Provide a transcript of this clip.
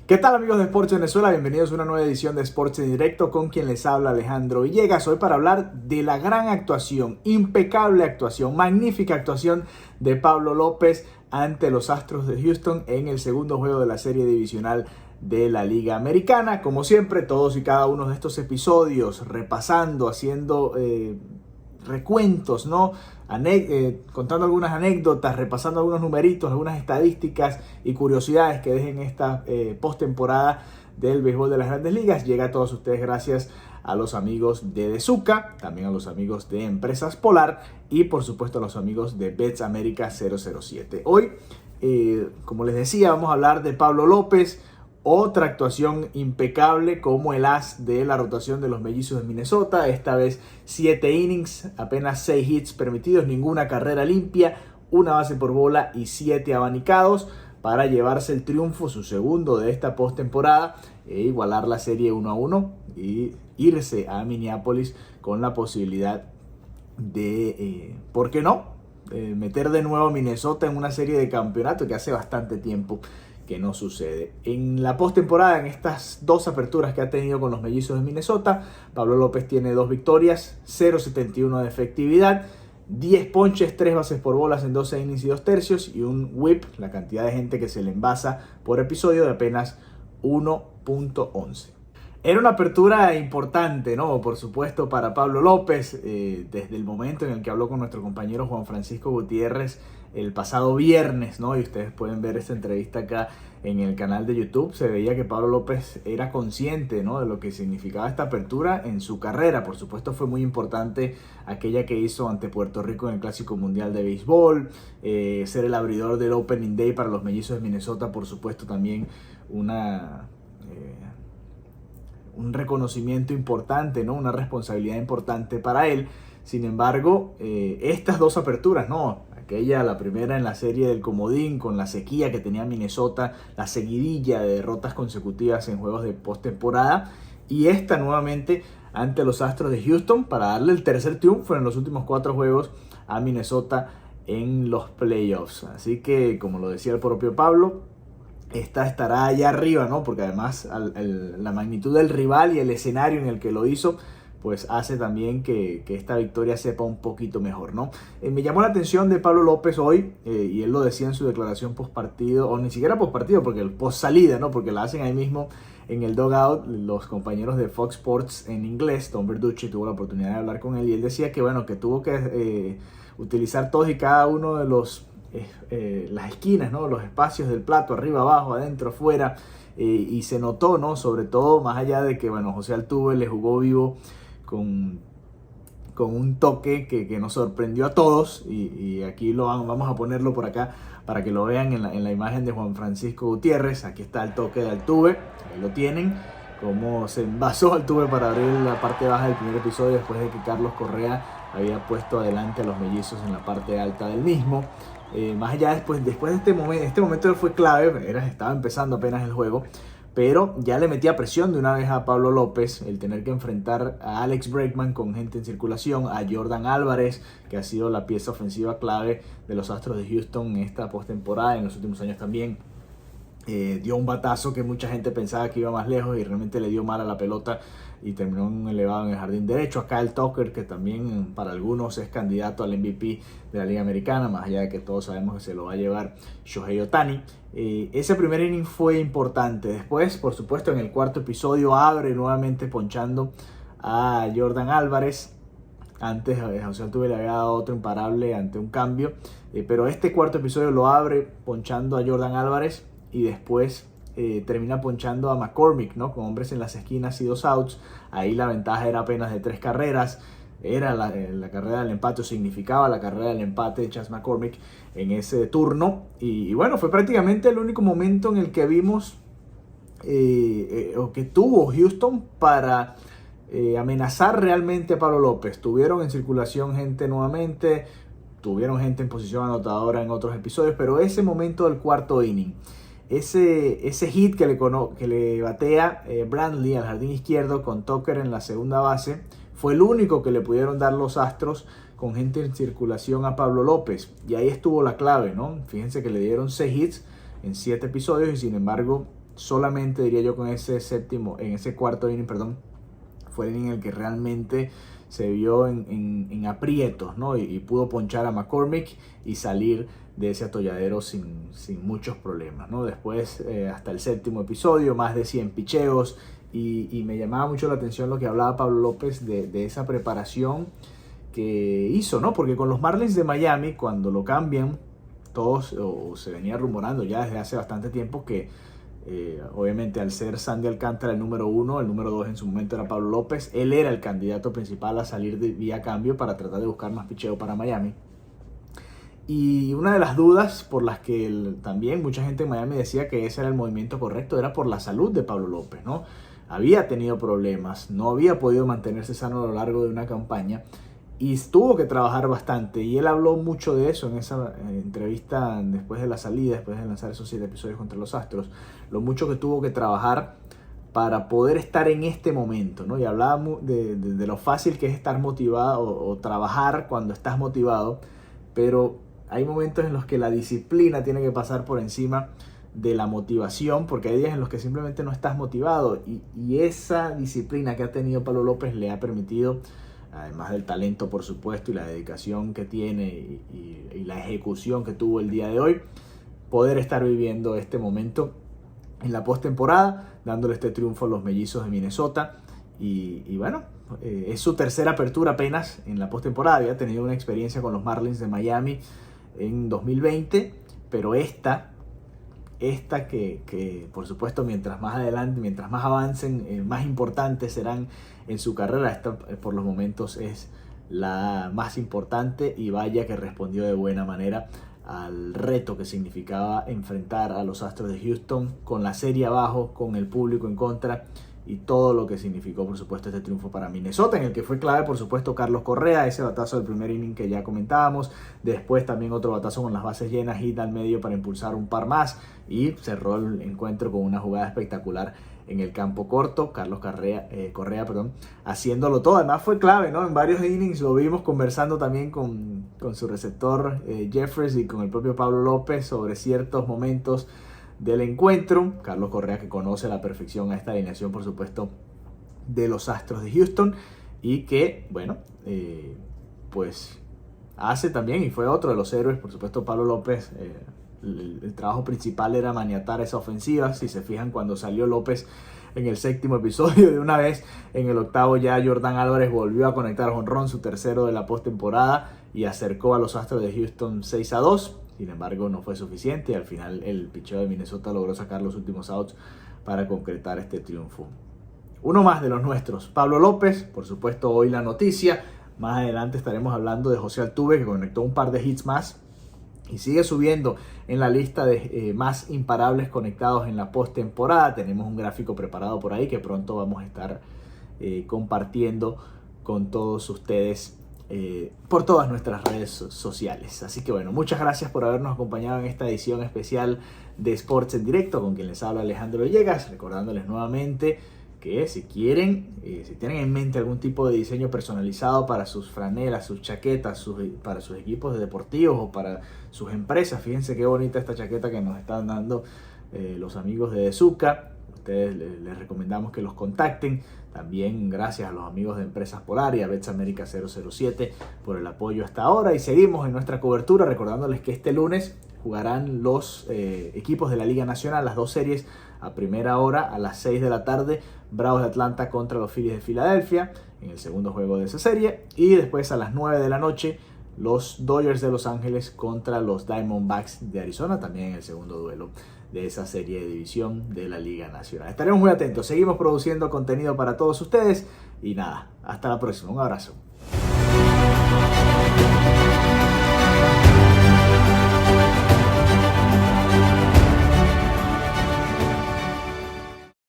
¿Qué tal, amigos de Sports Venezuela? Bienvenidos a una nueva edición de Sports en Directo, con quien les habla Alejandro Villegas. Hoy para hablar de la gran actuación, impecable actuación, magnífica actuación de Pablo López ante los Astros de Houston en el segundo juego de la serie divisional de la Liga Americana. Como siempre, todos y cada uno de estos episodios repasando, haciendo recuentos, ¿no? Contando algunas anécdotas, repasando algunos numeritos, algunas estadísticas y curiosidades que dejen esta postemporada del béisbol de las Grandes Ligas. Llega a todos ustedes gracias a los amigos de Dezuca, también a los amigos de Empresas Polar y por supuesto a los amigos de Bets América 007. Hoy, como les decía, vamos a hablar de Pablo López. Otra actuación impecable como el as de la rotación de los Mellizos de Minnesota. Esta vez 7 innings, apenas 6 hits permitidos, ninguna carrera limpia, una base por bola y 7 abanicados para llevarse el triunfo, su segundo de esta postemporada, e igualar la serie 1-1 y irse a Minneapolis con la posibilidad de, ¿por qué no?, meter de nuevo a Minnesota en una serie de campeonato que hace bastante tiempo que no sucede. En la postemporada, en estas dos aperturas que ha tenido con los Mellizos de Minnesota, Pablo López tiene 2 victorias, 0.71 de efectividad, 10 ponches, 3 bases por bolas en 12 innings y 2 tercios y un whip, la cantidad de gente que se le envasa por episodio, de apenas 1.11. Era una apertura importante, ¿no? Por supuesto, para Pablo López, desde el momento en el que habló con nuestro compañero Juan Francisco Gutiérrez el pasado viernes, ¿no? Y ustedes pueden ver esta entrevista acá en el canal de YouTube. Se veía que Pablo López era consciente, ¿no?, de lo que significaba esta apertura en su carrera. Por supuesto, fue muy importante aquella que hizo ante Puerto Rico en el Clásico Mundial de Béisbol, ser el abridor del Opening Day para los Mellizos de Minnesota. Por supuesto, también un reconocimiento importante, ¿no?, una responsabilidad importante para él. Sin embargo, estas dos aperturas, ¿no?, aquella, la primera en la serie del comodín con la sequía que tenía Minnesota, la seguidilla de derrotas consecutivas en juegos de postemporada, y esta nuevamente ante los Astros de Houston para darle el tercer triunfo en los últimos 4 juegos a Minnesota en los playoffs. Así que, como lo decía el propio Pablo, esta estará allá arriba, ¿no? Porque además la magnitud del rival y el escenario en el que lo hizo, pues hace también que esta victoria sepa un poquito mejor, ¿no? Me llamó la atención de Pablo López hoy, y él lo decía en su declaración post partido, o ni siquiera post partido, porque el post salida, ¿no?, porque la hacen ahí mismo en el dugout los compañeros de Fox Sports en inglés. Tom Verducci tuvo la oportunidad de hablar con él y él decía que, bueno, que tuvo que utilizar todos y cada uno de las esquinas, ¿no?, los espacios del plato, arriba, abajo, adentro, afuera, y se notó, ¿no?, sobre todo más allá de que, bueno, José Altuve le jugó vivo con un toque que nos sorprendió a todos, y aquí vamos a ponerlo por acá para que lo vean en la imagen de Juan Francisco Gutiérrez. Aquí está el toque de Altuve, ahí lo tienen, cómo se envasó Altuve para abrir la parte baja del primer episodio después de que Carlos Correa había puesto adelante a los Mellizos en la parte alta del mismo. Más allá, después de este momento fue clave, estaba empezando apenas el juego, pero ya le metía presión de una vez a Pablo López el tener que enfrentar a Alex Bregman con gente en circulación, a Jordan Álvarez, que ha sido la pieza ofensiva clave de los Astros de Houston en esta postemporada, en los últimos años también. Dio un batazo que mucha gente pensaba que iba más lejos y realmente le dio mal a la pelota y terminó elevado en el jardín derecho. A Kyle Tucker, que también para algunos es candidato al MVP de la Liga Americana, más allá de que todos sabemos que se lo va a llevar Shohei Ohtani. Ese primer inning fue importante. Después, por supuesto, en el cuarto episodio abre nuevamente ponchando a Jordan Álvarez. Antes José Altuve le había dado otro imparable ante un cambio, pero este cuarto episodio lo abre ponchando a Jordan Álvarez y después termina ponchando a McCormick, ¿no?, con hombres en las esquinas y 2 outs. Ahí la ventaja era apenas de 3 carreras. Era la carrera del empate, o significaba la carrera del empate de Chas McCormick en ese turno. Y bueno, fue prácticamente el único momento en el que vimos o que tuvo Houston para amenazar realmente a Pablo López. Tuvieron en circulación gente nuevamente, tuvieron gente en posición anotadora en otros episodios, pero ese momento del cuarto inning, ese hit que le batea Brantley al jardín izquierdo con Tucker en la segunda base, fue el único que le pudieron dar los Astros con gente en circulación a Pablo López. Y ahí estuvo la clave, ¿no? Fíjense que le dieron 6 hits en 7 episodios y sin embargo solamente diría yo con en ese cuarto inning, perdón, fue el inning en el que realmente se vio en aprietos, ¿no? Y pudo ponchar a McCormick y salir de ese atolladero sin muchos problemas, ¿no? Después, hasta el séptimo episodio, más de 100 picheos, y me llamaba mucho la atención lo que hablaba Pablo López de esa preparación que hizo, ¿no? Porque con los Marlins de Miami, cuando lo cambian, todos, o se venía rumorando ya desde hace bastante tiempo que obviamente al ser Sandy Alcántara el número 1, el número 2 en su momento era Pablo López, él era el candidato principal a salir vía cambio para tratar de buscar más picheo para Miami. Y una de las dudas por las que también mucha gente en Miami decía que ese era el movimiento correcto era por la salud de Pablo López, ¿no? Había tenido problemas, no había podido mantenerse sano a lo largo de una campaña y tuvo que trabajar bastante, y él habló mucho de eso en esa entrevista después de la salida, después de lanzar esos 7 episodios contra los Astros, lo mucho que tuvo que trabajar para poder estar en este momento, ¿no? Y hablaba de lo fácil que es estar motivado o trabajar cuando estás motivado, pero hay momentos en los que la disciplina tiene que pasar por encima de la motivación, porque hay días en los que simplemente no estás motivado, y esa disciplina que ha tenido Pablo López le ha permitido, además del talento por supuesto y la dedicación que tiene y la ejecución que tuvo el día de hoy, poder estar viviendo este momento en la postemporada, dándole este triunfo a los Mellizos de Minnesota. Y bueno, es su tercera apertura apenas en la postemporada. Había tenido una experiencia con los Marlins de Miami en 2020, pero esta que por supuesto mientras más adelante, mientras más avancen, más importantes serán en su carrera. Esta por los momentos es la más importante, y vaya que respondió de buena manera al reto que significaba enfrentar a los Astros de Houston con la serie abajo, con el público en contra, y todo lo que significó por supuesto este triunfo para Minnesota, en el que fue clave por supuesto Carlos Correa, ese batazo del primer inning que ya comentábamos, después también otro batazo con las bases llenas, hit al medio para impulsar un par más, y cerró el encuentro con una jugada espectacular en el campo corto, Carlos Correa, haciéndolo todo. Además fue clave, ¿no? En varios innings lo vimos conversando también con su receptor Jeffers y con el propio Pablo López sobre ciertos momentos del encuentro. Carlos Correa, que conoce a la perfección a esta alineación por supuesto de los Astros de Houston, y que bueno, pues hace también, y fue otro de los héroes por supuesto Pablo López. El trabajo principal era maniatar esa ofensiva. Si se fijan, cuando salió López en el séptimo episodio, de una vez en el octavo ya Yordan Álvarez volvió a conectar jonrón, su tercero de la postemporada, y acercó a los Astros de Houston 6-2. Sin embargo, no fue suficiente. Al final el picheo de Minnesota logró sacar los últimos outs para concretar este triunfo. Uno más de los nuestros, Pablo López, por supuesto hoy la noticia. Más adelante estaremos hablando de José Altuve, que conectó un par de hits más y sigue subiendo en la lista de más imparables conectados en la postemporada. Tenemos un gráfico preparado por ahí que pronto vamos a estar compartiendo con todos ustedes por todas nuestras redes sociales. Así que bueno, muchas gracias por habernos acompañado en esta edición especial de Sports en Directo, con quien les habla Alejandro Villegas, recordándoles nuevamente que si quieren, si tienen en mente algún tipo de diseño personalizado para sus franelas, sus chaquetas, para sus equipos deportivos o para sus empresas, fíjense qué bonita esta chaqueta que nos están dando los amigos de Dezuca. Ustedes les recomendamos que los contacten. También gracias a los amigos de Empresas Polar y a Bets América 007 por el apoyo hasta ahora. Y seguimos en nuestra cobertura, recordándoles que este lunes jugarán los equipos de la Liga Nacional, las dos series a primera hora, a las 6 de la tarde, Bravos de Atlanta contra los Phillies de Filadelfia en el segundo juego de esa serie, y después a las 9 de la noche los Dodgers de Los Ángeles contra los Diamondbacks de Arizona, también en el segundo duelo de esa serie de división de la Liga Nacional. Estaremos muy atentos, seguimos produciendo contenido para todos ustedes, y nada, hasta la próxima, un abrazo.